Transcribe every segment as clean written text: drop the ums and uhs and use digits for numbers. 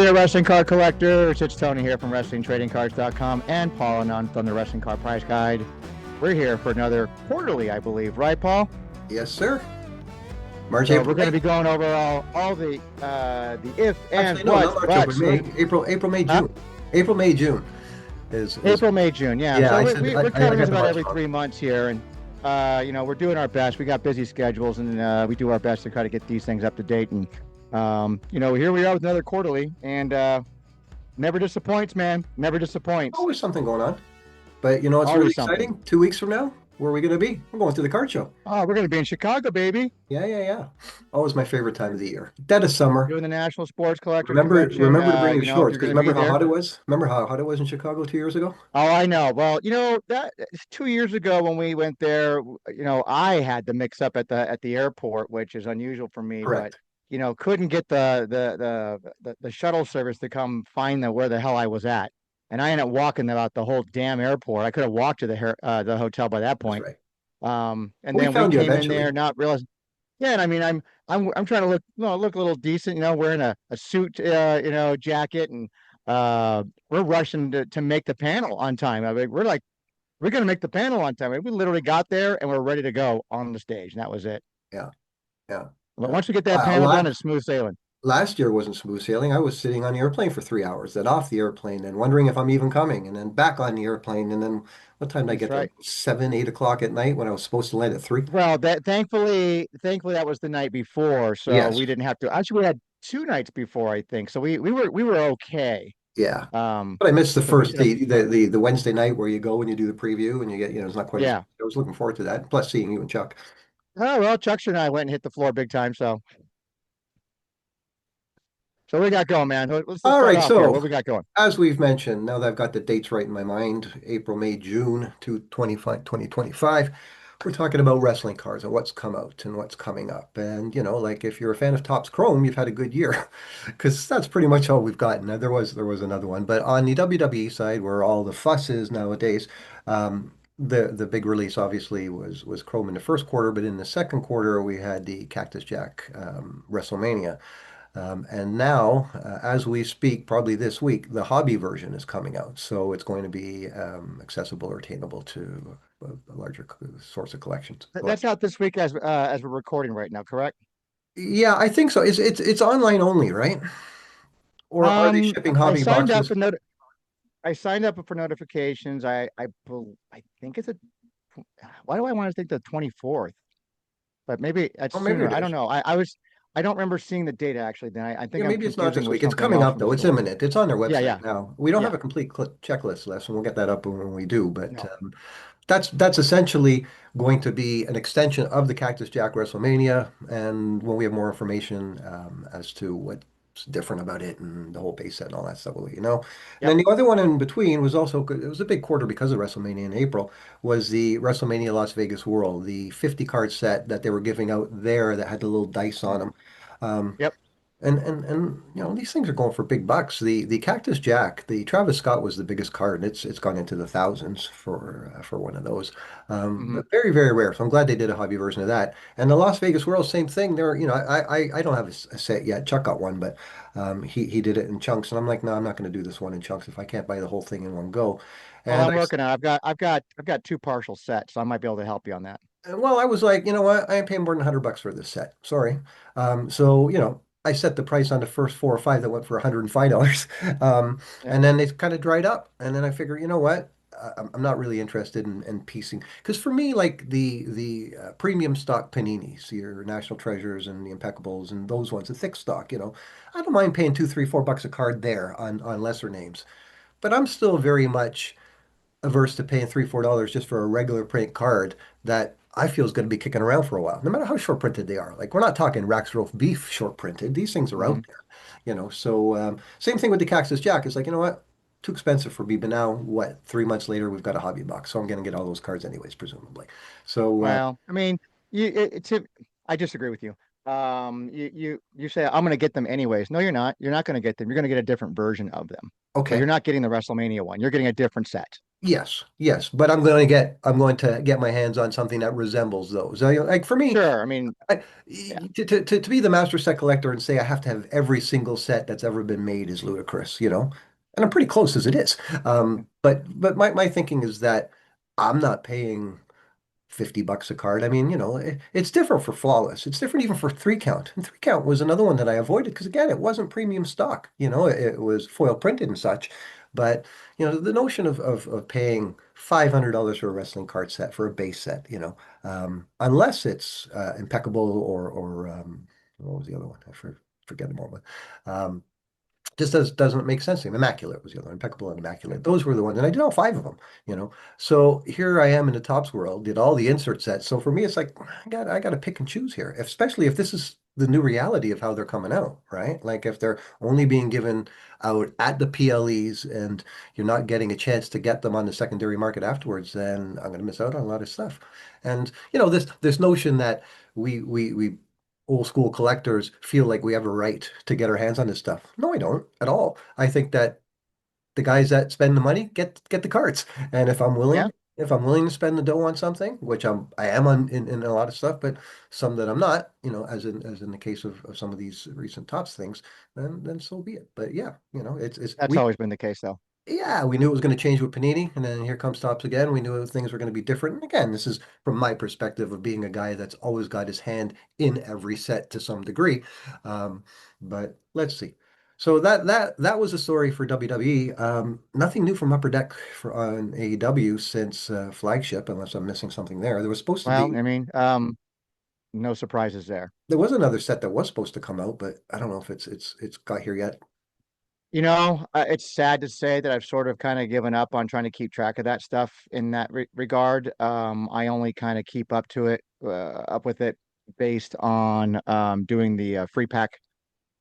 there, wrestling card collectors. It's Tony here from WrestlingTradingCards.com and Paul Anand on the Wrestling Card Price Guide. We're here for another quarterly, I believe, right, Paul? Yes, sir. March, so April, we're going to May. be going over all the if and Actually, no, not March, buts. April, May. April, May, Huh? June. April, May, June is April, May, June. Yeah. Yeah, So we're I covering this got the about March every wrong. 3 months here, and we're doing our best. We got busy schedules, and we do our best to try to get these things up to date. And here we are with another quarterly, and never disappoints, man. Never disappoints. Always something going on. But you know what's Always really something. exciting? 2 weeks from now, where are we going to be? We're going to the card show. Oh, we're going to be in Chicago, baby. Yeah. Always my favorite time of the year. Dead of summer. Doing the National Sports Collector Remember Convention. to bring your If shorts, you're because going to be remember how there. hot it was? Remember how hot it was in Chicago 2 years ago? Oh, I know. Well, that 2 years ago when we went there, I had to mix up at the airport, which is unusual for me, but Correct. couldn't get the shuttle service to come find where the hell I was at. And I ended up walking about the whole damn airport. I could have walked to the hotel by that That's point. right. And Well, we then we found you came in eventually. there not realizing. Yeah, and I mean, I'm trying to look a little decent, wearing a suit, jacket, and we're rushing to make the panel on time. I mean, we're going to make the panel on time. I mean, we literally got there and we're ready to go on the stage, and that was it. Yeah. But once we get that panel done, it's smooth sailing. Last year wasn't smooth sailing. I was sitting on the airplane for 3 hours, then off the airplane, and wondering if I'm even coming, and then back on the airplane, and then what time did I That's get there? right. 7, 8 o'clock at night when I was supposed to land at 3. Well, that thankfully that was the night before, so Yes. we didn't have to. Actually, we had 2 nights before, I think, so we were okay. Yeah. Um, But I missed the because we first did have the Wednesday night where you go and you do the preview and you get, it's not quite as yeah. I was looking forward to that. Plus seeing you and Chuck. Oh well, Chuckster and I went and hit the floor big time, so we got going, man. Let's All start right, off here. so What we got going? as we've mentioned, now that I've got the dates right in my mind, April, May, June 2025, we're talking about wrestling cards and what's come out and what's coming up. And, like if you're a fan of Topps Chrome, you've had a good year because that's pretty much all we've gotten. Now, there was another one, but on the WWE side, where all the fuss is nowadays, the big release obviously was Chrome in the first quarter, but in the second quarter we had the Cactus Jack Wrestlemania. And now, as we speak, probably this week, the hobby version is coming out. So it's going to be accessible or attainable to a larger source of collections. That's out this week as we're recording right now, correct? Yeah, I think so. It's online only, right? Or are they shipping I hobby signed up boxes? for I signed up for notifications. I think it's a. Why do I want to think the 24th? But maybe that's Oh, maybe sooner. it I don't is. know. I don't remember seeing the date actually. Then I Yeah, think I'm maybe it's not confusing this with week. It's something coming else up from the though. It's store. imminent. It's on their Yeah. website now. We don't have Yeah. a complete checklist list, and we'll get that up when we do. But No. that's essentially going to be an extension of the Cactus Jack WrestleMania. And when we have more information as to what's different about it and the whole base set and all that stuff, we'll let you know. And Yep. then the other one in between was also good. It was a big quarter because of WrestleMania in April, was the WrestleMania Las Vegas World, the 50 card set that they were giving out there that had the little dice on them. Um, Yep. and these things are going for big bucks. The Cactus Jack, the Travis Scott was the biggest card, and it's gone into the thousands for one of those. Hmm. But very very rare. So I'm glad they did a hobby version of that. And the Las Vegas World, same thing. There, I don't have a set yet. Chuck got one, but he did it in chunks, and I'm like, no, I'm not going to do this one in chunks if I can't buy the whole thing in one go. Well, And I'm working on. I've got 2 partial sets, so I might be able to help you on that. I was like, you know what? I ain't paying more than $100 for this set. Sorry. So, I set the price on the first 4 or 5 that went for $105. Yeah. And then it kind of dried up. And then I figure, you know what? I'm not really interested in piecing. Because for me, like the premium stock paninis, your National Treasures and the Impeccables and those ones, the thick stock, I don't mind paying 2, 3, $4 a card there on lesser names. But I'm still very much averse to paying $3, $4 just for a regular print card that I feel is going to be kicking around for a while, no matter how short printed they are. Like we're not talking Rax Roast beef short printed. These things are Hmm. out there, So same thing with the Cactus Jack. It's like, you know what? Too expensive for me. But now, what? 3 months later, we've got a hobby box, so I'm going to get all those cards anyways, presumably. So Well, I mean, I disagree with you. You say I'm going to get them anyways. No, you're not. You're not going to get them. You're going to get a different version of them. So Okay. you're not getting the WrestleMania one. You're getting a different set. Yes, yes, but I'm going to get my hands on something that resembles those. Like for me, Sure. I mean, I, yeah. to be the master set collector and say I have to have every single set that's ever been made is ludicrous, you know? And I'm pretty close as it is. But my thinking is that I'm not paying $50 a card. I mean, it's different for flawless. It's different even for three count. And three count was another one that I avoided because again, it wasn't premium stock. It was foil printed and such. But the notion of paying $500 for a wrestling card set for a base set, unless it's impeccable or what was the other one? Forget them all. But just doesn't make sense to me. Immaculate was the other one, impeccable and immaculate. Those were the ones, and I did all five of them, you know. So here I am in the Topps world, did all the insert sets. So for me, it's like I got to pick and choose here, especially if this is the new reality of how they're coming out, right? Like if they're only being given out at the PLEs and you're not getting a chance to get them on the secondary market afterwards, then I'm going to miss out on a lot of stuff. And this notion that we old school collectors feel like we have a right to get our hands on this stuff. No, I don't at all. I think that the guys that spend the money get the cards. And Yeah, if I'm willing to spend the dough on something, which I am on in a lot of stuff, but some that I'm not, as in the case of some of these recent tops things, then so be it. But yeah, it's that's we always been the case though. yeah, we knew it was going to change with Panini, and then here comes Topps again. We knew things were going to be different. And again, this is from my perspective of being a guy that's always got his hand in every set to some degree. Um, but let's see. So that was a story for WWE. Nothing new from Upper Deck for on AEW since Flagship, unless I'm missing something there. There was supposed to Well, be I mean, no surprises there. there was another set that was supposed to come out, but I don't know if it's got here yet. It's sad to say that I've sort of kind of given up on trying to keep track of that stuff in that re regard. I only kind of keep up with it based on doing the free pack,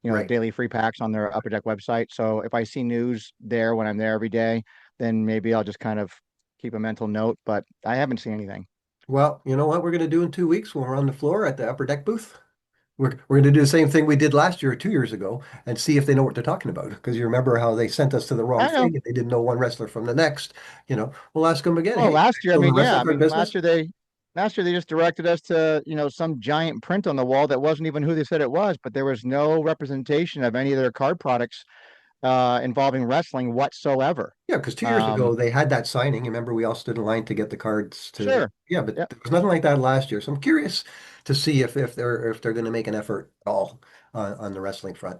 the Right. daily free packs on their Upper Deck website. So if I see news there when I'm there every day, then maybe I'll just kind of keep a mental note, but I haven't seen anything. Well, you know what we're going to do in 2 weeks when we're on the floor at the Upper Deck booth? We're going to do the same thing we did last year or 2 years ago and see if they know what they're talking about. Because you remember how they sent us to the wrong I know. thing and they didn't know one wrestler from the next. We'll ask them again. Oh, Hey, last year, I still in the mean, yeah, wrestling I card mean, business? last year they just directed us to, some giant print on the wall that wasn't even who they said it was, but there was no representation of any of their card products involving wrestling whatsoever. Yeah, because 2 years Um, ago they had that signing. You remember we all stood in line to get the cards to. sure. Yeah, but Yeah. there was nothing like that last year. So I'm curious to see if they're going to make an effort at all on the wrestling front.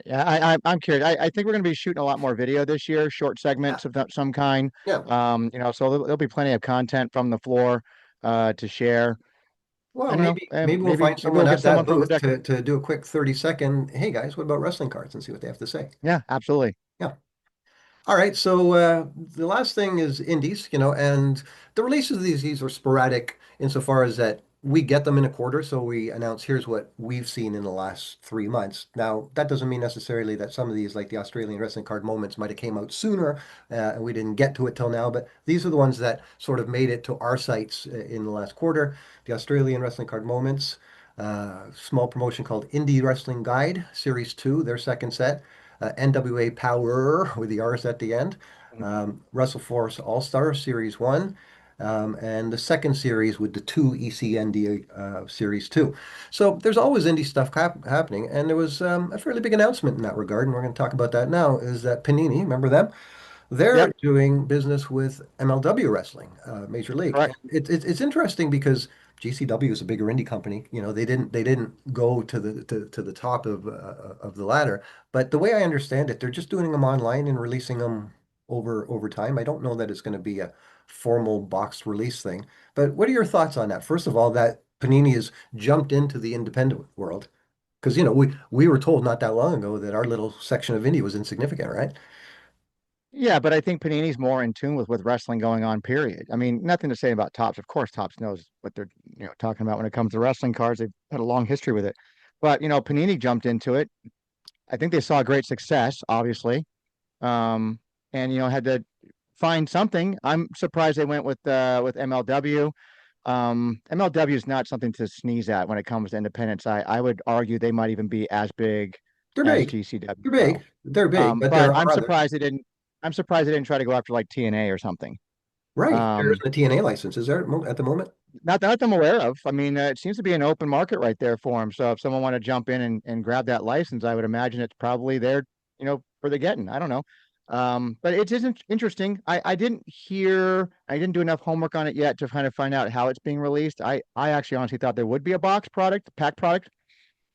Yeah, I'm curious. I think we're going to be shooting a lot more video this year, short Yeah, segments of some kind. yeah. So there'll be plenty of content from the floor to share. I Well, don't know. maybe we'll find Maybe someone we'll get at that someone from Upper booth Deck. to do a quick 30-second. Hey guys, what about wrestling cards and see what they have to say. Yeah, absolutely. Yeah. All right, so the last thing is indies, and the releases of these are sporadic insofar as that we get them in a quarter, so we announce here's what we've seen in the last 3 months. Now, that doesn't mean necessarily that some of these, like the Australian Wrestling Card Moments, might have came out sooner, and we didn't get to it till now, but these are the ones that sort of made it to our sites in the last quarter. The Australian Wrestling Card Moments, small promotion called Indie Wrestling Guide, Series 2, their second set. NWA Powerrr with the R's at the end, Wrestleforce All-Star Series 1, and the second series with the two ECND Series 2. So there's always indie stuff happening, and there was a fairly big announcement in that regard, and we're going to talk about that now, is that Panini, remember them? Yep, They're doing business with MLW Wrestling, Major League. And correct. it's interesting because GCW is a bigger indie company. They didn't go to the top of the ladder. But the way I understand it, they're just doing them online and releasing them over time. I don't know that it's going to be a formal boxed release thing. But what are your thoughts on that? First of all, that Panini has jumped into the independent world because we were told not that long ago that our little section of indie was insignificant, right? Yeah, but I think Panini's more in tune with wrestling going on, period. I mean, nothing to say about Topps. Of course, Topps knows what they're, talking about when it comes to wrestling cards. They've had a long history with it. But, Panini jumped into it. I think they saw great success, obviously. And had to find something. I'm surprised they went with MLW. MLW is not something to sneeze at when it comes to independents. I would argue they might even be as big They're as big. GCW They're Pro. big. They're big, but But there are others. I'm surprised they didn't try to go after like TNA or something. Right. There Um, isn't a TNA license, is there at the moment? not that I'm aware of. I mean, it seems to be an open market right there for them. So if someone want to jump in and grab that license, I would imagine it's probably there, for the getting. I don't know. But it isn't interesting. I didn't do enough homework on it yet to kind of find out how it's being released. I actually honestly thought there would be a box product, pack product.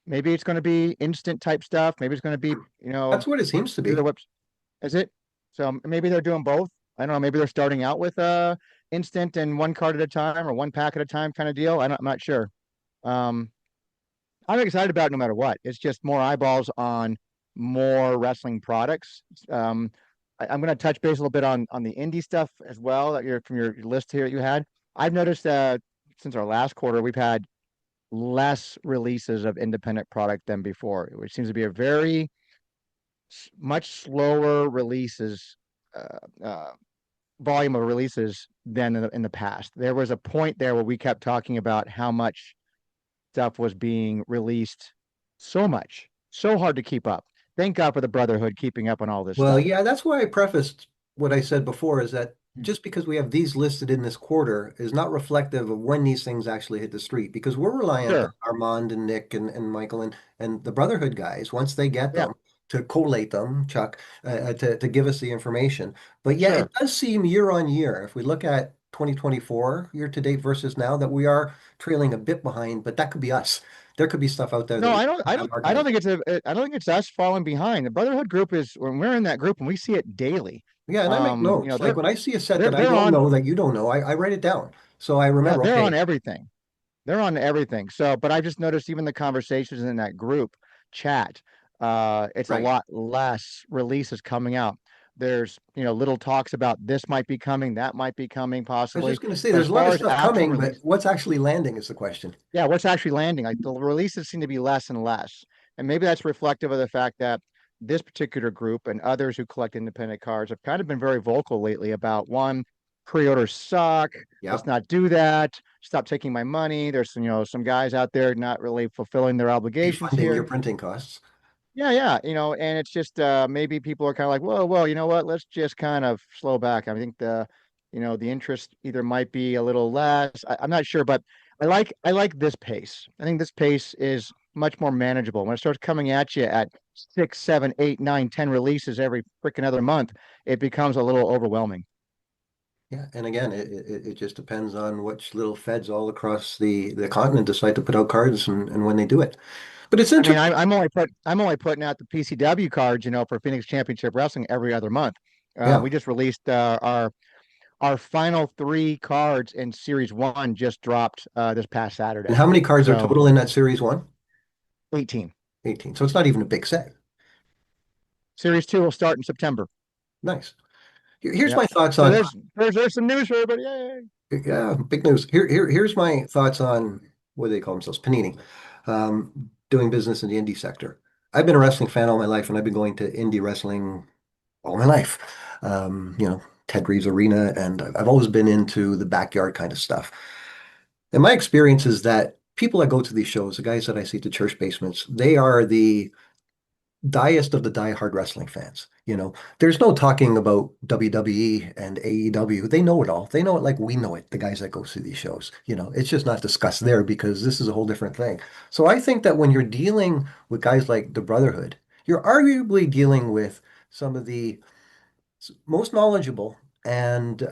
Maybe it's going to be instant type stuff. Maybe it's going to be, That's what it seems to through the be. webs. Is it? So maybe they're doing both. I don't know. Maybe they're starting out with instant and one card at a time or one pack at a time kind of deal. I'm not sure. Um, I'm excited about it no matter what. It's just more eyeballs on more wrestling products. I'm going to touch base a little bit on the indie stuff as well that you're from your list here that you had. I've noticed that since our last quarter, we've had less releases of independent product than before, which seems to be a very much slower releases volume of releases than in the past. There was a point there where we kept talking about how much stuff was being released, so much, so hard to keep up. Thank God for the Brotherhood keeping up on all this Well, stuff. yeah, that's why I prefaced what I said before is that just because we have these listed in this quarter is not reflective of when these things actually hit the street because we're reliant on Sure. Armand and Nick and Michael and the Brotherhood guys, once they get Yeah, them, to collate them, Chuck, to give us the information. But yeah, it sure. does seem year on year, if we look at 2024 year to date versus now, that we are trailing a bit behind, but that could be us. There could be stuff out there that No, we I don't. don't have our I don't guys. think I don't think it's us falling behind. The Brotherhood group is when we're in that group and we see it daily. Yeah, and I make notes. Like They're when I see a set they're that I they're don't on. know that you don't know, I write it down. So I Yeah, remember, they're on okay, everything. They're on everything. So, but I just noticed even the conversations in that group chat, it's a right. lot less releases coming out. There's, little talks about this might be coming, that might be coming I was possibly. just going to say But there's as a lot far of as stuff actual coming, but release, what's actually landing is the question. yeah, what's actually landing? Like the releases seem to be less and less. And maybe that's reflective of the fact that this particular group and others who collect independent cards have kind of been very vocal lately about one, pre-orders suck. Let's Yep. not do that. Stop taking my money. There's some guys out there not really fulfilling their obligations Defunding your here. printing costs. Yeah, yeah, and it's just maybe people are kind of like, whoa, you know what? Let's just kind of slow back. I think the interest either might be a little less. I'm not sure, but I like this pace. I think this pace is much more manageable. When it starts coming at you at 6, 7, 8, 9, 10 releases every freaking other month, it becomes a little overwhelming. Yeah, and again, it just depends on which little feds all across the continent decide to put out cards and when they do it. But it's I mean, interesting. I'm only putting out the PCW cards, for Phoenix Championship Wrestling every other month. Yeah. We just released our final three cards in Series One just dropped this past And Saturday. how many cards are So total in that series one? 18. 18. So it's not even a big set. Series Two will start in September. Nice. Here's Yep. my thoughts So on, there's some news for everybody. Yay. yeah, big news. Here's my thoughts on what do they call themselves? Panini, doing business in the indie sector. I've been a wrestling fan all my life, and I've been going to indie wrestling all my life. Ted Reeves Arena, and I've always been into the backyard kind of stuff. And my experience is that people that go to these shows, the guys that I see at the church basements, they are the diest of the diehard wrestling fans. There's no talking about WWE and AEW. They know it all. They know it like we know it, the guys that go to these shows. It's just not discussed there because this is a whole different thing. So I think that when you're dealing with guys like the Brotherhood, you're arguably dealing with some of the most knowledgeable and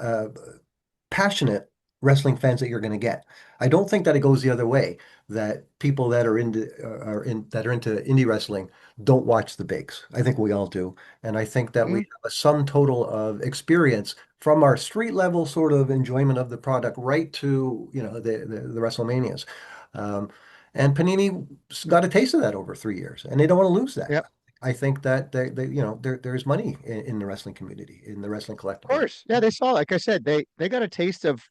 passionate wrestling fans that you're going to get. I don't think that it goes the other way, that people that are into indie wrestling don't watch the bigs. I think we all do. And I think that we Mhm. have a sum total of experience from our street level sort of enjoyment of the product right to, the WrestleManias. Um, and Panini got a taste of that over 3 years, and they don't want to lose that. Yep. I think that there's money in the wrestling community, in the wrestling Of collectibles. course. Yeah, they saw, like I said, they got a taste of,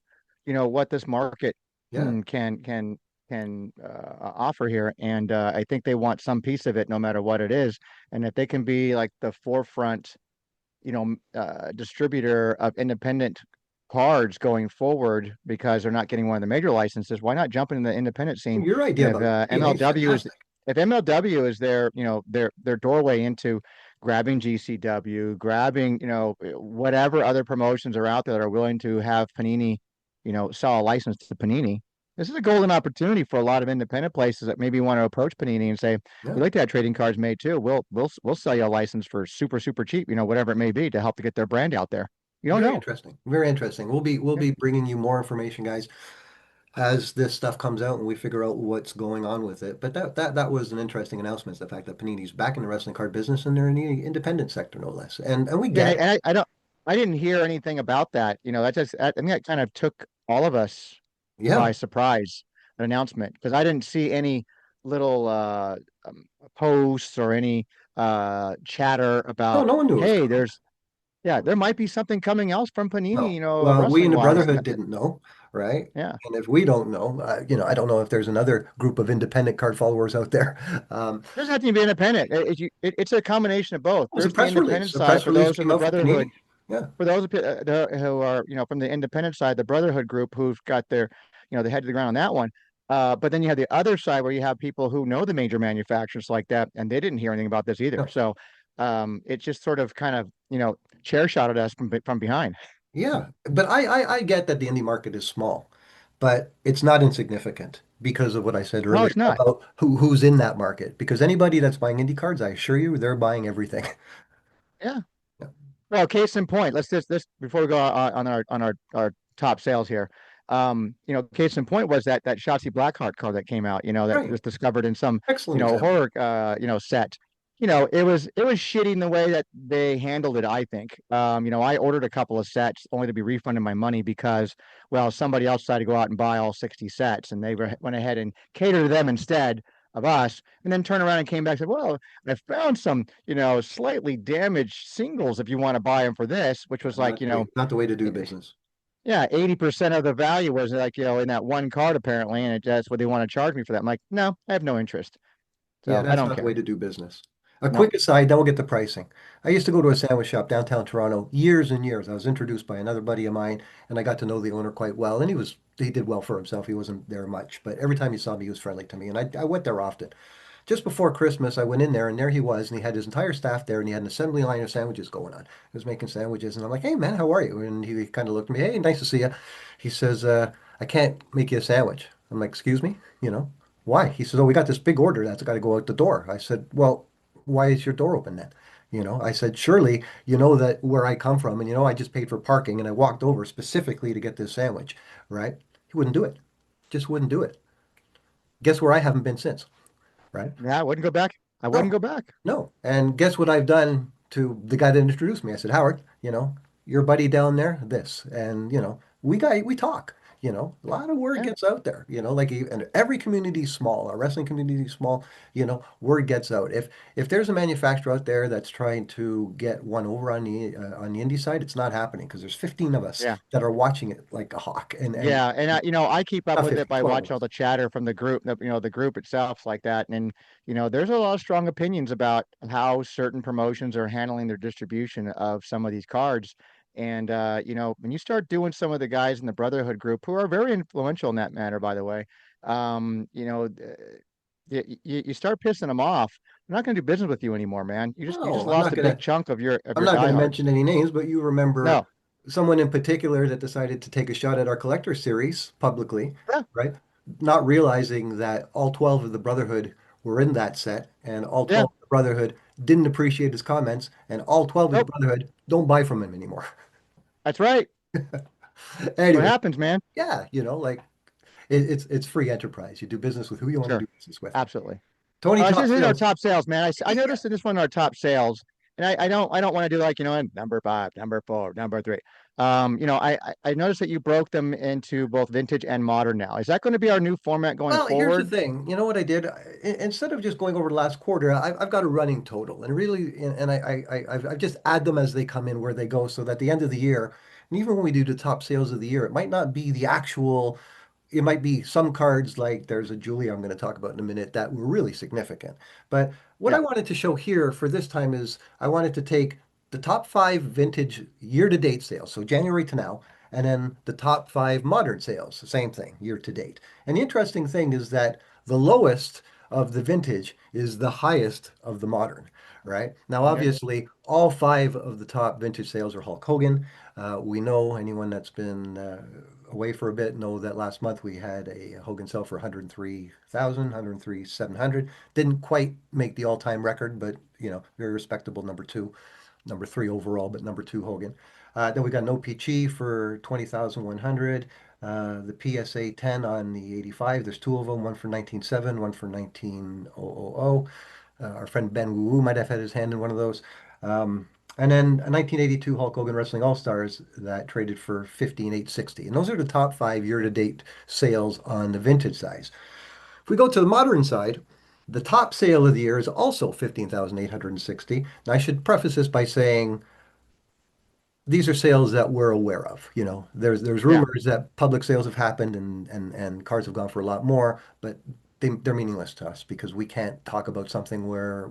what this market Yeah. can offer here, and I think they want some piece of it, no matter what it is. And if they can be like the forefront, distributor of independent cards going forward because they're not getting one of the major licenses, why not jump into the independent scene? Your idea And if about TNA is MLW is fantastic. if MLW is their, their doorway into grabbing GCW, grabbing, whatever other promotions are out there that are willing to have Panini, sell a license to Panini. This is a golden opportunity for a lot of independent places that maybe want to approach Panini and say, Yeah. "We'd like to have trading cards made too. We'll sell you a license for super super cheap, whatever it may be, to help to get their brand out there." You don't Very know. interesting. Very interesting. We'll Yeah. be bringing you more information, guys, as this stuff comes out and we figure out what's going on with it. But that was an interesting announcement, the fact that Panini's back in the wrestling card business and they're in the independent sector, no less. And we Yeah, get it. I don't, I didn't hear anything about that. I think that kind of took all of us Yeah. by surprise, an announcement, because I didn't see any little posts or any chatter No, about, no one knew it was hey, coming. yeah, there might be something coming else from Panini, No. Well, we in wrestling the wise. Brotherhood didn't know, right? Yeah. And if we don't know, I don't know if there's another group of independent card followers out there. It doesn't have to be independent. It's a combination of both. It was a There's the press release. independent A side press for release those in came the out from Brotherhood, Panini. Yeah. for those who are, from the independent side, the Brotherhood group who've got their, they head to the ground on that one. But then you have the other side where you have people who know the major manufacturers like that, and they didn't hear anything about this either. No. So it just sort of kind of, chair shotted us from behind. Yeah, but I get that the indie market is small, but it's not insignificant because of what I said No, earlier it's not. about who's in that market. Because anybody that's buying indie cards, I assure you, they're buying everything. Yeah. Yeah. Well, case in point, let's just this before we go on our top sales here. Case in point was that Shotzi Blackheart card that came out, that Right. was discovered in some, Excellent example. horror set. It was shitty in the way that they handled it, I think. I ordered a couple of sets only to be refunded my money because, well, somebody else decided to go out and buy all 60 sets and went ahead and cater to them instead of us, and then turned around and came back and said, well, I found some, slightly damaged singles if you want to buy them for this, which was like, Not the way to do business. yeah, 80% of the value was like, in that one card apparently, and that's what they want to charge me for that. I'm like, no, I have no interest. Yeah, So I that's don't not the way care. to do business. A No. quick aside, then we'll get the pricing. I used to go to a sandwich shop downtown Toronto years and years. I was introduced by another buddy of mine, and I got to know the owner quite well. And he did well for himself. He wasn't there much, but every time he saw me, he was friendly to me. And I went there often. Just before Christmas, I went in there, and there he was, and he had his entire staff there, and he had an assembly line of sandwiches going on. He was making sandwiches, and I'm like, "Hey, man, how are you?" And he kind of looked at me, "Hey, nice to see you." He says, "I can't make you a sandwich." I'm like, "Excuse me, why?" He says, "Oh, we got this big order that's got to go out the door." I said, "Well, why is your door open then?" I said, "Surely you know that where I come from, and I just paid for parking, and I walked over specifically to get this sandwich, right?" He wouldn't do it. Just wouldn't do it. Guess where I haven't been since, right? Yeah, I wouldn't go back. I wouldn't No, go back. no. And guess what I've done to the guy that introduced me? I said, Howard, your buddy down there, this. And, we talk, a lot of word Yeah. gets out there, and every community is small. Our wrestling community is small, word gets out. If there's a manufacturer out there that's trying to get one over on the indie side, it's not happening because there's 15 of us Yeah. that are watching it like a hawk. And Yeah, and I keep up not with it 15, by 20 of watching all us. the chatter from the group, the group itself like that. And there's a lot of strong opinions about how certain promotions are handling their distribution of some of these cards. And when you start doing some of the guys in the Brotherhood group who are very influential in that matter, by the way, you start pissing them off. I'm not going to do business with you anymore, man. You just No, I'm lost not a big gonna chunk of I'm your not going to diehards. mention any names, but you remember No. someone in particular that decided to take a shot at our collector series publicly, Yeah. right? Not realizing that all 12 of the Brotherhood were in that set, and all Yeah. 12 of the Brotherhood didn't appreciate his comments, and all 12 of the Nope. Brotherhood don't buy from him anymore. That's right. What Anyway, happens, man? yeah, like it's free enterprise. You do business with who you want to Sure. do business with. Absolutely. Tony This Top is our Sales. top sales, man. I Yeah. noticed in this one our top sales, and I don't want to do like number five, number four, number three. I noticed that you broke them into both vintage and modern now. Is that going to be our new format going Well, here's the forward? thing. You know what I did? Instead of just going over the last quarter, I've got a running total, and really, and I just add them as they come in, where they go, so that at the end of the year, and even when we do the top sales of the year, it might not be the actual. It might be some cards like there's a Julia I'm going to talk about in a minute that were really significant. But what I Yeah, wanted to show here for this time is I wanted to take the top five vintage year-to-date sales, so January to now, And then the top five modern sales, the same thing, year to date. And the interesting thing is that the lowest of the vintage is the highest of the modern, right? Now, Yeah. obviously, all five of the top vintage sales are Hulk Hogan. We know anyone that's been away for a bit know that last month we had a Hogan sale for 103,000, 103,700. Didn't quite make the all-time record, but very respectable number two, number three overall, but number two Hogan. Then we got an OPG for 20,100. The PSA 10 on the 85. There's two of them, one for 1907, one for 1900. Our friend Ben Wu might have had his hand in one of those. And then a 1982 Hulk Hogan Wrestling All-Stars that traded for 15,860. And those are the top five year-to-date sales on the vintage size. If we go to the modern side, the top sale of the year is also 15,860. Now, I should preface this by saying these are sales that we're aware of. There's Yeah. rumors that public sales have happened and cars have gone for a lot more, but they're meaningless to us because we can't talk about something where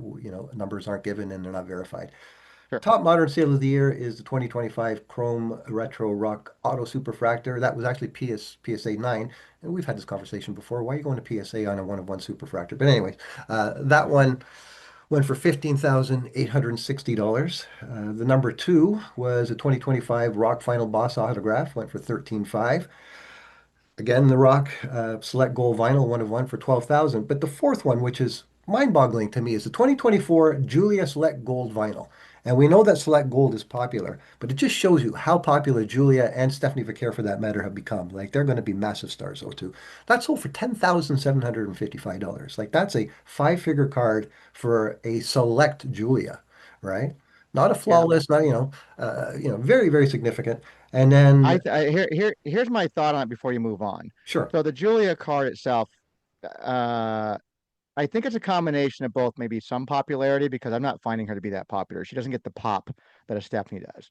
numbers aren't given and they're not verified. Sure. Top modern sale of the year is the 2025 Chrome Retro Rock Auto Superfractor. That was actually PSA 9. And we've had this conversation before. Why are you going to PSA on a one-of-one Superfractor? But anyways, that one went for $15,860. The number two was a 2025 Rock Final Boss autograph, went for 13,500. Again, the Rock Select Gold Vinyl, one of one for 12,000. But the fourth one, which is mind-boggling to me, is the 2024 Julia Select Gold Vinyl. And we know that Select Gold is popular, but it just shows you how popular Julia and Stephanie Vaquer, for that matter, have become. Like, they're going to be massive stars, though, too. That sold for $10,755. Like, that's a five-figure card for a Select Julia, right? Not a Yeah. flawless, not, very, very significant. And then, Here's my thought on it before you move on. sure. So the Julia card itself, uh, I think it's a combination of both, maybe some popularity because I'm not finding her to be that popular. She doesn't get the pop that a Stephanie does.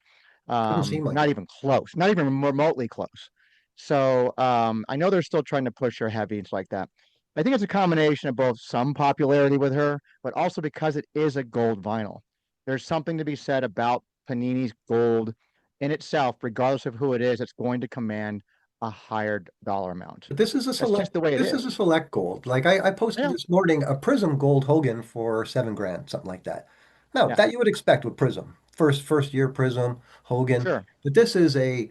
Doesn't seem like Not it. even close, not even remotely close. So I know they're still trying to push her heavy and stuff like that. I think it's a combination of both some popularity with her, but also because it is a gold vinyl. There's something to be said about Panini's gold in itself, regardless of who it is, it's going to command a higher dollar amount. But this is a That's just select the way it this is a is. select gold. Like I posted Yeah, this morning a Prism Gold Hogan for 7 grand, something like that. Now yeah, that you would expect with Prism. First year Prism, Hogan. sure. But this is a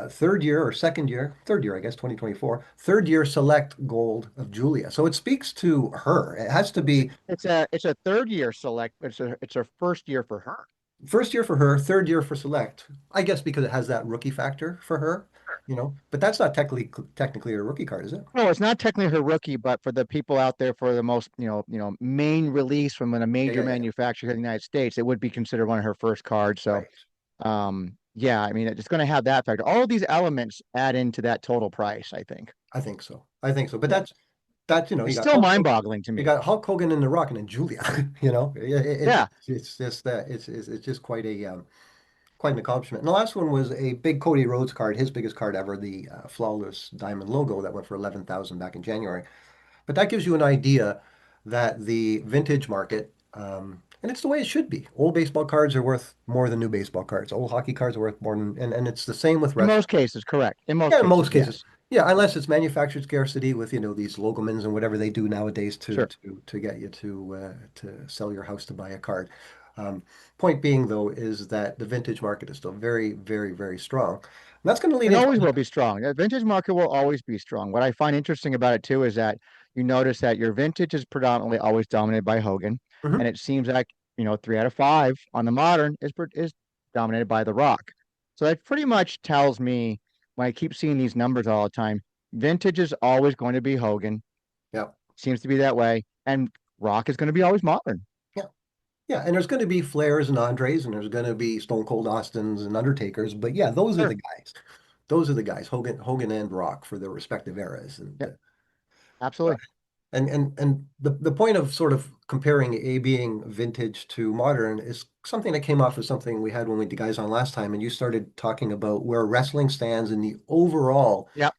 third year or second year, third year, I guess, 2024, third year select gold of Julia. So it speaks to her. It has to be It's a third year select. It's a first year for her. first year for her, third year for select. I guess because it has that rookie factor for her, But that's not technically a rookie card, is it? No, it's not technically her rookie, but for the people out there for the most, main release from a Yeah, major yeah, yeah. manufacturer in the United States, it would be considered one of her first cards. So, Right. yeah, I mean, it's going to have that factor. All of these elements add into that total price, I think. I think so. I think so. But Yeah, that's you it's got still mind-boggling to You me. got Hulk Hogan and The Rock and then Julia. Yeah, It's just that it's just quite an accomplishment. And the last one was a big Cody Rhodes card, his biggest card ever, the flawless diamond logo that went for 11,000 back in January. But that gives you an idea that the vintage market, and it's the way it should be. Old baseball cards are worth more than new baseball cards. Old hockey cards are worth more than, and it's the same with in wrestling. most cases, correct. In most Yeah, in most cases, cases. yes, Yeah, unless it's manufactured scarcity with, these logomans and whatever they do nowadays to sure. to get you to sell your house to buy a card. Um, Point being though is that the vintage market is still very, very, very strong. And that's going to lead It into always will be strong. The vintage market will always be strong. What I find interesting about it too is that you notice that your vintage is predominantly always dominated by Hogan, Mhm. and it seems like 3 out of 5 on the modern is dominated by The Rock. So that pretty much tells me when I keep seeing these numbers all the time, vintage is always going to be Hogan. Yeah. Seems to be that way, and Rock is going to be always modern. Yeah. Yeah. And there's going to be Flairs and Andres and there's going to be Stone Cold Austins and Undertakers. But yeah, those are the Sure. guys. Those are the guys, Hogan and Rock for their respective eras. Yeah, absolutely. And the point of sort of comparing A being vintage to modern is something that came off of something we had when we had the guys on last time, and you started talking about where wrestling stands in the overall Yeah.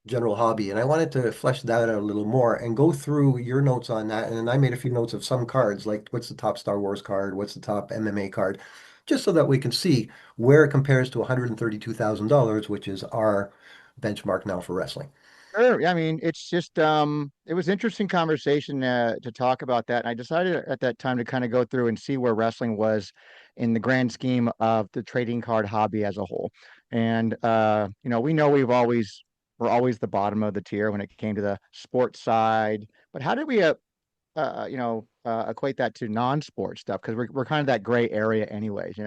general hobby. And I wanted to flesh that out a little more and go through your notes on that. And then I made a few notes of some cards, like what's the top Star Wars card, what's the top MMA card. just so that we can see where it compares to $132,000, which is our benchmark now for wrestling. Sure. Yeah, I mean, it's just it was interesting conversation to talk about that. And I decided at that time to kind of go through and see where wrestling was in the grand scheme of the trading card hobby as a whole. And we know we're always the bottom of the tier when it came to the sports side. But how did we equate that to non-sports stuff? Because we're kind of that gray area anyways,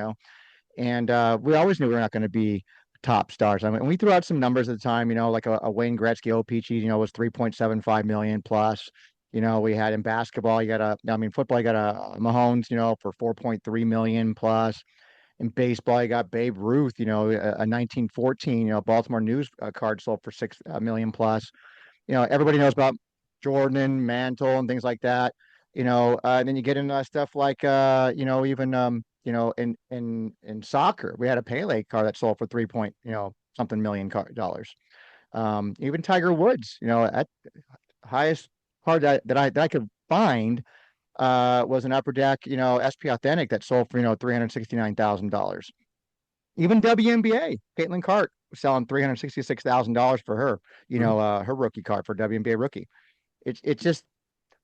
and we always knew we were not going to be top stars. I mean, we threw out some numbers at the time, like a Wayne Gretzky OPG, was 3.75 million plus. We had in basketball, football, you got a Mahomes, for 4.3 million plus. In baseball, you got Babe Ruth, a 1914, Baltimore News card sold for 6 million plus. Everybody knows about Jordan, Mantle, and things like that. And then you get into stuff like even in soccer, we had a Pele car that sold for three point something million dollars. Even Tiger Woods, at highest card that I could find was an Upper Deck, SP Authentic that sold for $369,000. Even WNBA, Caitlin Clark was selling $366,000 for her, Mhm. her rookie card for WNBA rookie. It's just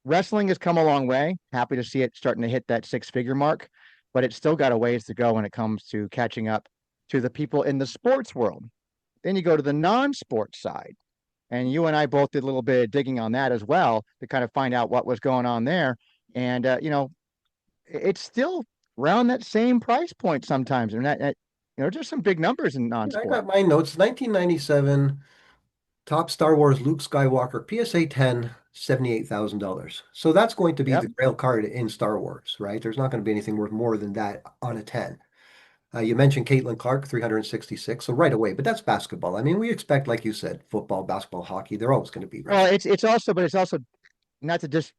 wrestling has come a long way. Happy to see it starting to hit that six-figure mark, but it's still got a ways to go when it comes to catching up to the people in the sports world. Then you go to the non-sports side, and you and I both did a little bit of digging on that as well to kind of find out what was going on there. And it's still around that same price point sometimes, and there's some big numbers in Yeah, I non-sport. got my notes. 1997, top Star Wars Luke Skywalker, PSA 10, $78,000. So that's going to be Yep. the grail card in Star Wars, right? There's not going to be anything worth more than that on a 10. You mentioned Caitlin Clark, 366, so right away, but that's basketball. I mean, we expect, like you said, football, basketball, hockey, they're always going to be Well, wrestling. it's also not to just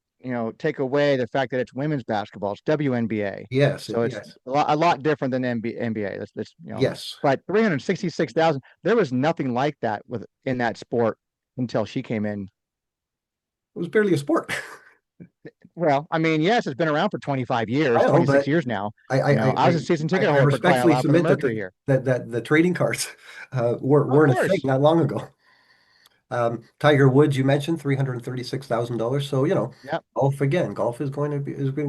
take away the fact that it's women's basketball. It's WNBA, Yes, so it's yes, a lot different than NBA. That's yes. but 366,000. There was nothing like that in that sport until she came in. It was barely a sport. Well, I mean, yes, it's been around for 25 I years, know, 26 but years now. I, I, I, I was a season ticket I holder for crying out respectfully loud for the submit that Mercury here. the trading cards Of weren't a thing course. not long ago. Tiger Woods, you mentioned $336,000. So, Yep. golf again. Golf is going to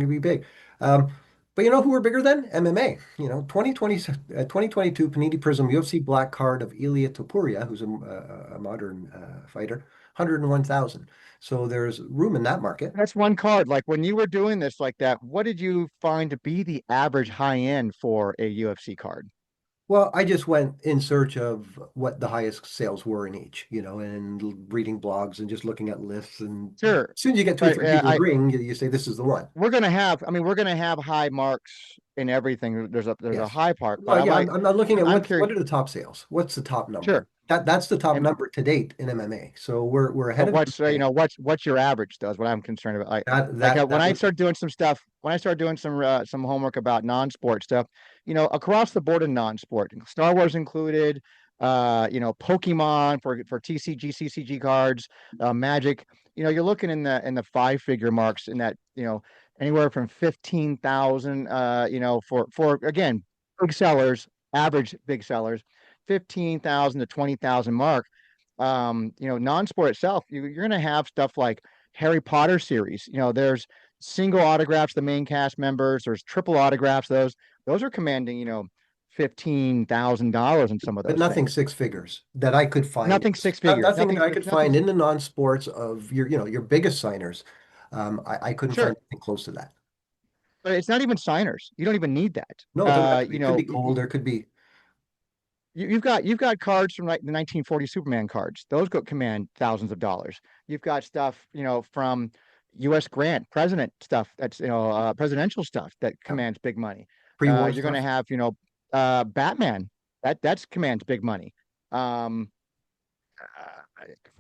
be big. Um, but you know who are bigger than? MMA. 2022 Panini Prism UFC Black Card of Ilia Topuria, who's a modern fighter, 101,000. So there's room in that market. That's one card. Like when you were doing this like that, what did you find to be the average high end for a UFC card? Well, I just went in search of what the highest sales were in each, and reading blogs and just looking at lists. And Sure. as soon as you get two or But three people agreeing, you say this is the one. we're gonna have high marks in everything. There's a Yes. high part, but Well, yeah, I'm not looking at I'm what curious. are the top sales? What's the top number? Sure. That's the top And number to date in MMA. So we're ahead but of MMA. what's your average though is what I'm concerned about. That Like that when that I would start doing some stuff, when I start doing some homework about non-sport stuff, across the board in non-sport, Star Wars included, Pokemon for TCG, CCG cards, Magic, you're looking in the five-figure marks in that, anywhere from 15,000, for again, big sellers, average big sellers, 15,000 to 20,000 mark. Non-sport itself, you're going to have stuff like Harry Potter series. There's single autographs, the main cast members. There's triple autographs. Those are commanding, $15,000 in some of but those nothing things. six figures that I could find. Nothing six figure. Nothing that I could find in the non-sports of your biggest signers. I couldn't find Sure, anything close to that. but it's not even signers. You don't even need that. No, it doesn't have to be. It could be gold. There could be. You've got cards from like the 1940 Superman cards. Those go command thousands of dollars. You've got stuff, from U.S. Grant, president stuff that's presidential stuff that commands big money. Pre-war You're going to stuff. have, Batman that's commands big money. Um,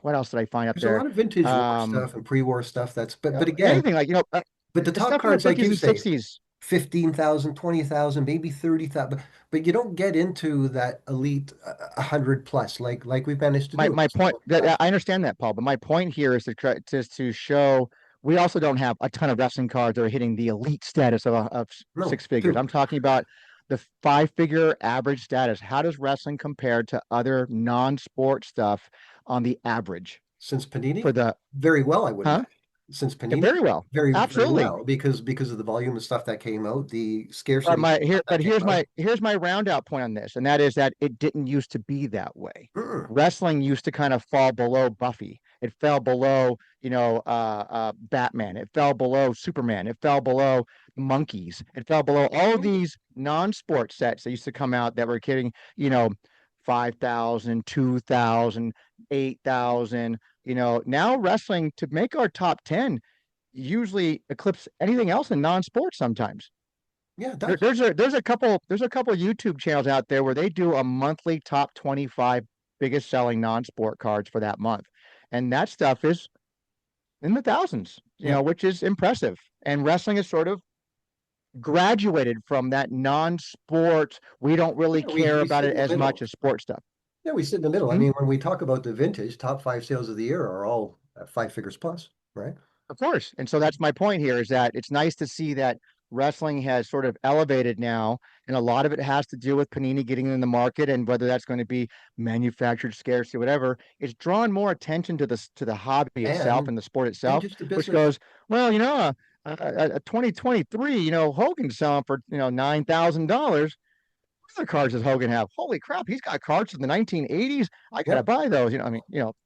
what else did I find up There's a there? lot of vintage war Um, stuff and pre-war stuff that's but again, Anything like but the the top stuff from the cards like 50s you and say, 60s. 15,000, 20,000, maybe 30,000, but you don't get into that elite 100 plus like we've managed to do. My point So that that's I understand that, Paul, but my point here is to show we also don't have a ton of wrestling cards that are hitting the elite status of no six figures. two. I'm talking about the five-figure average status. How does wrestling compare to other non-sport stuff on the average Since for Panini, the, very well, I would huh? imagine. Since Yeah, Panini, very well. very, very Absolutely. well, because of the volume of stuff that came out, the scarcity of stuff that But came out. here's my round out point on this, and that is that it didn't used to be that way. Mm-mm. Wrestling used to kind of fall below Buffy. It fell below, Batman. It fell below Superman. It fell below Monkeys. It fell below all of these non-sport sets that used to come out that were getting, 5,000, 2,000, 8,000. Now wrestling to make our top 10 usually eclipse anything else in non-sport sometimes. Yeah, it There, does. there's a couple YouTube channels out there where they do a monthly top 25 biggest selling non-sport cards for that month. And that stuff is in the thousands, Yeah. which is impressive. And wrestling is sort of graduated from that non-sport, we don't really Yeah, we care we about sit it in the as much middle. as sport stuff. Yeah, we sit in the middle. I Hmm? mean, when we talk about the vintage top five sales of the year are all at five figures plus, right? Of course. And so that's my point here is that it's nice to see that wrestling has sort of elevated now. And a lot of it has to do with Panini getting in the market and whether that's going to be manufactured scarcity, whatever. It's drawn more attention to the hobby itself And and the sport and itself, just the which business. goes, well, a 2023, Hogan selling for, $9,000. Other cards does Hogan have? Holy crap, he's got cards from the 1980s. I Yeah. gotta buy those.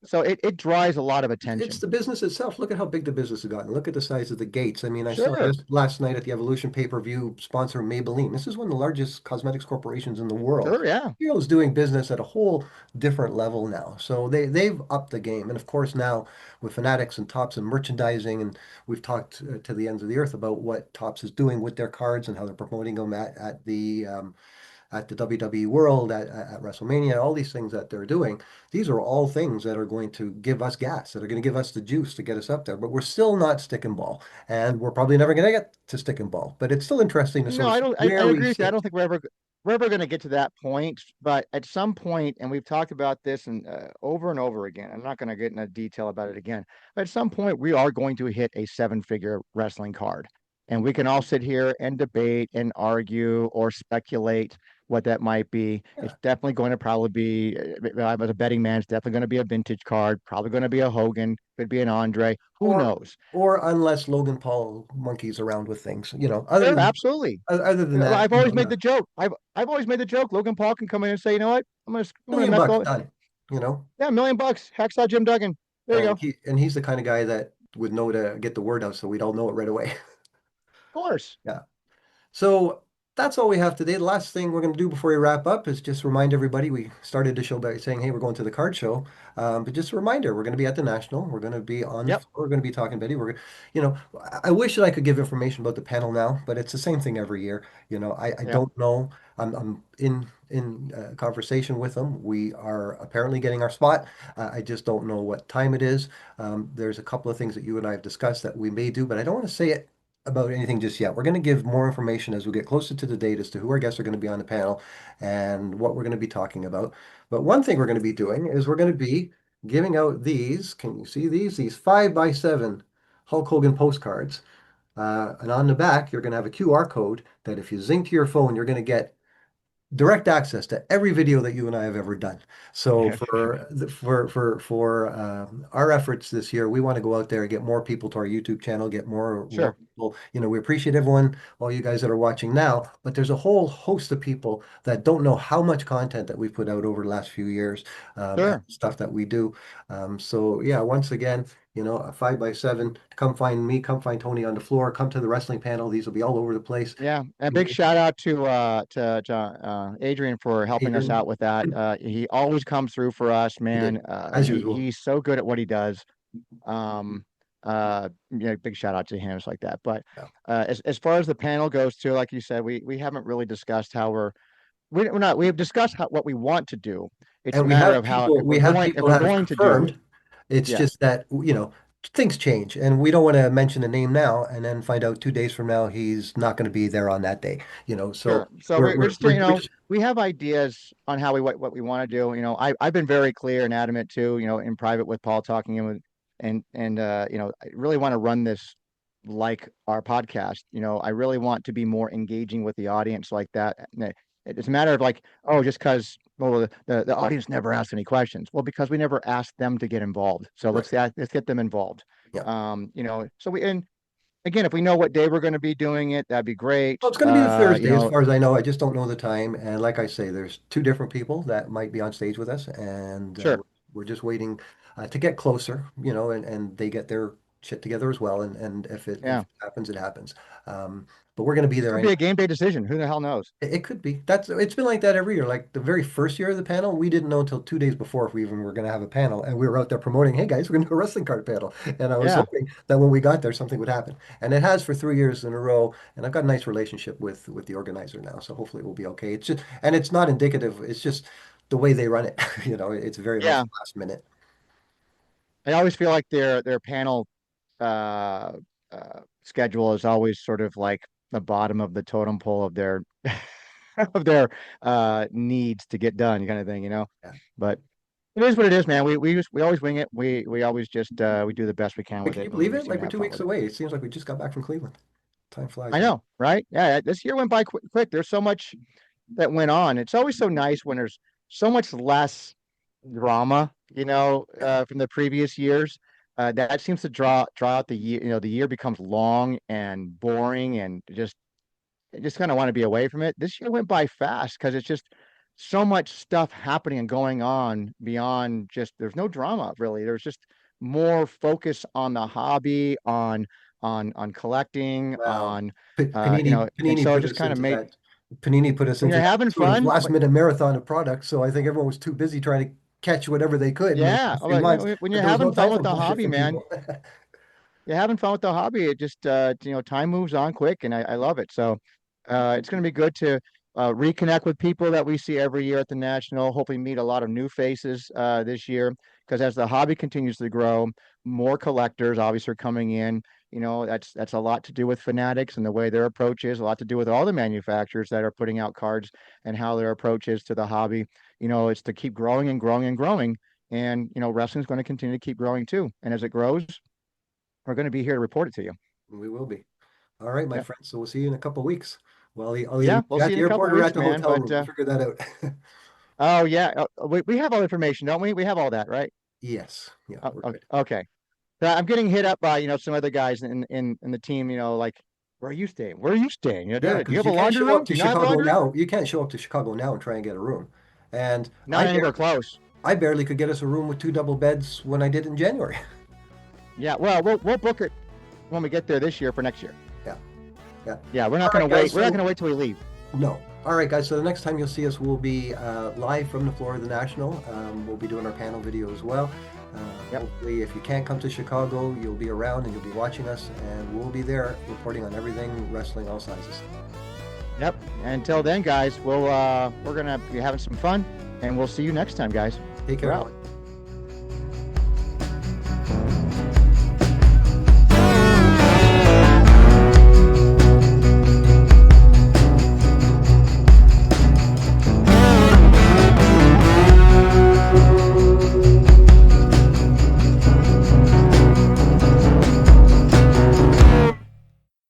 So it drives a lot of It's attention. the business itself. Look at how big the business has gotten. Look at the size of the gates. I mean, I saw Sure, this last night at the Evolution pay-per-view sponsor Maybelline. This is one of the largest cosmetics corporations in the world. sure, yeah. Hero's doing business at a whole different level now. So they've upped the game. And of course now with Fanatics and Topps and merchandising, and we've talked to the ends of the earth about what Topps is doing with their cards and how they're promoting them at the WWE World, at Wrestlemania, all these things that they're doing, these are all things that are going to give us gas, that are going to give us the juice to get us up there. But we're still not stick and ball, and we're probably never going to get to stick and ball. But it's still interesting to sort No, of I see don't. I where we agree with you. I don't sit. think we're ever going to get to that point. But at some point, and we've talked about this and over again. I'm not going to get into detail about it again. But at some point, we are going to hit a seven-figure wrestling card, and we can all sit here and debate and argue or speculate what that might be. Yeah. It's definitely going to probably be. I was a betting man. It's definitely going to be a vintage card. Probably going to be a Hogan. Could be an Andre. Who Or knows? or unless Logan Paul monkeys around with things, other Sure, than absolutely. other than that, I've always made no. the joke. I've always made the joke. Logan Paul can come in and say, you know what? I'm gonna Million mess bucks all. done, you know. Yeah, $1 million. Hacksaw Jim Duggan. There you go. And Of he's the kind of guy that would know to get the word out, so we'd all know it right away. course. Yeah. So that's all we have today. The last thing we're going to do before we wrap up is just remind everybody we started the show by saying, hey, we're going to the card show. But just a reminder, we're going to be at the National. We're going to be on the Yep. floor. We're going to be talking Betty. You know, I wish that I could give information about the panel now, but it's the same thing every year. I Yep. don't know. I'm in conversation with them. We are apparently getting our spot. I just don't know what time it is. There's a couple of things that you and I have discussed that we may do, but I don't want to say it about anything just yet. We're going to give more information as we get closer to the date as to who our guests are going to be on the panel and what we're going to be talking about. But one thing we're going to be doing is we're going to be giving out these. Can you see these? These 5x7 Hulk Hogan postcards. And on the back, you're going to have a QR code that if you zing to your phone, you're going to get direct access to every video that you and I have ever done. So for our efforts this year, we want to go out there and get more people to our YouTube channel, get more Sure. people. We appreciate everyone, all you guys that are watching now, but there's a whole host of people that don't know how much content that we've put out over the last few years, and Sure. stuff that we do. So yeah, once again, a 5x7. Come find me, come find Tony on the floor, come to the wrestling panel. These will be all over the place. Yeah. And a big shout out to Adrian for helping us Adrian. out with that. He always comes through for us, He man. did, as usual. He's so good at what he does. Um, big shout out to him. It's like that. But Yeah. as far as the panel goes too, like you said, we haven't really discussed how we're not we have discussed what we want to do. It's a And matter of how we have if people we're that have going to do it. confirmed. It's Yeah, just that, things change, and we don't want to mention a name now and then find out 2 days from now he's not going to be there on that day. So sure. So we're just we're just we have ideas on how what we want to do. I've been very clear and adamant too. In private with Paul talking and with and I really want to run this like our podcast. I really want to be more engaging with the audience like that. It's a matter of like, oh, just because well the audience never asked any questions. Well, because we never asked them to get involved. So Right. let's get them involved. Yeah. So we and again, if we know what day we're going to be doing it, that'd be great. Well, it's going to be the Thursday, as far as I know. I just don't know the time. And like I say, there's two different people that might be on stage with us, and Sure. we're just waiting to get closer, and they get their shit together as well. And if Yeah. it happens, it happens. But we're going to be there Could be anyway. a game day decision. Who the hell knows? It could be. It's been like that every year. Like the very first year of the panel, we didn't know until 2 days before if we even were going to have a panel, and we were out there promoting, "Hey guys, we're going to do a wrestling card panel." And I was Yeah. hoping that when we got there, something would happen, and it has for 3 years in a row. And I've got a nice relationship with the organizer now, so hopefully it will be okay. It's just, and it's not indicative. It's just the way they run it. It's very much Yeah. last minute. I always feel like their panel uh, schedule is always sort of like the bottom of the totem pole of their of their needs to get done, kind of thing, Yeah. But it is what it is, man. We always wing it. We always just we do the best we can But with can it, you and believe we it? seem Like to we're have two fun weeks with it. away. It seems like we just got back from Cleveland. Time flies, I man. know, right? Yeah, this year went by quick. There's so much that went on. It's always so nice when there's so much less drama, Yeah. from the previous years. That seems to draw out the year. The year becomes long and boring, and just kind of want to be away from it. This year went by fast because it's just so much stuff happening and going on beyond just there's no drama really. There's just more focus on the hobby, on collecting, Wow. on and Panini so it put just us kind of into made that. Panini put us when into you're that having sort of fun. last minute marathon of products. So I think everyone was too busy trying to catch whatever they could in those Yeah, last few well, months when that you're there was no having time fun for with the bullshit hobby, from man, people. you're having fun with the hobby. It just time moves on quick, and I love it. So it's going to be good to reconnect with people that we see every year at the national. Hopefully, meet a lot of new faces this year because as the hobby continues to grow, more collectors obviously are coming in. That's a lot to do with Fanatics and the way their approach is. A lot to do with all the manufacturers that are putting out cards and how their approach is to the hobby. It's to keep growing and growing and growing. And wrestling's going to continue to keep growing too. And as it grows, we're going to be here to report it to you. We will be. All right, my Yeah. friend. So we'll see you in a couple of weeks. Well, I'll either Yeah. meet We'll you see at you the in a couple airport or at weeks, the man. hotel But room. We'll figure that out. oh yeah, we have all the information, don't we? We have all that, right? Yes. Yeah, Oh, we're oh, good. okay. I'm getting hit up by, some other guys in the team, like, where are you staying? Where are you staying? Yeah, Do you because have a you can't laundry show room? up Do to you not have a Chicago laundry room? now. You can't show up to Chicago now and try and get a room. And Not anywhere close. I barely could get us a room with two double beds when I did in January. Yeah, well, we'll book it when we get there this year for next year. Yeah. Yeah. Yeah, we're All not right, gonna guys. wait. We're not So gonna wait till we leave. no. All right, guys. So the next time you'll see us, we'll be live from the floor of the National. We'll be doing our panel video as well. Yep. Hopefully, if you can't come to Chicago, you'll be around and you'll be watching us, and we'll be there reporting on everything wrestling, all sizes. Yep. Until then, guys, we're gonna be having some fun, and we'll see you next time, guys. Take We're care, out. everyone.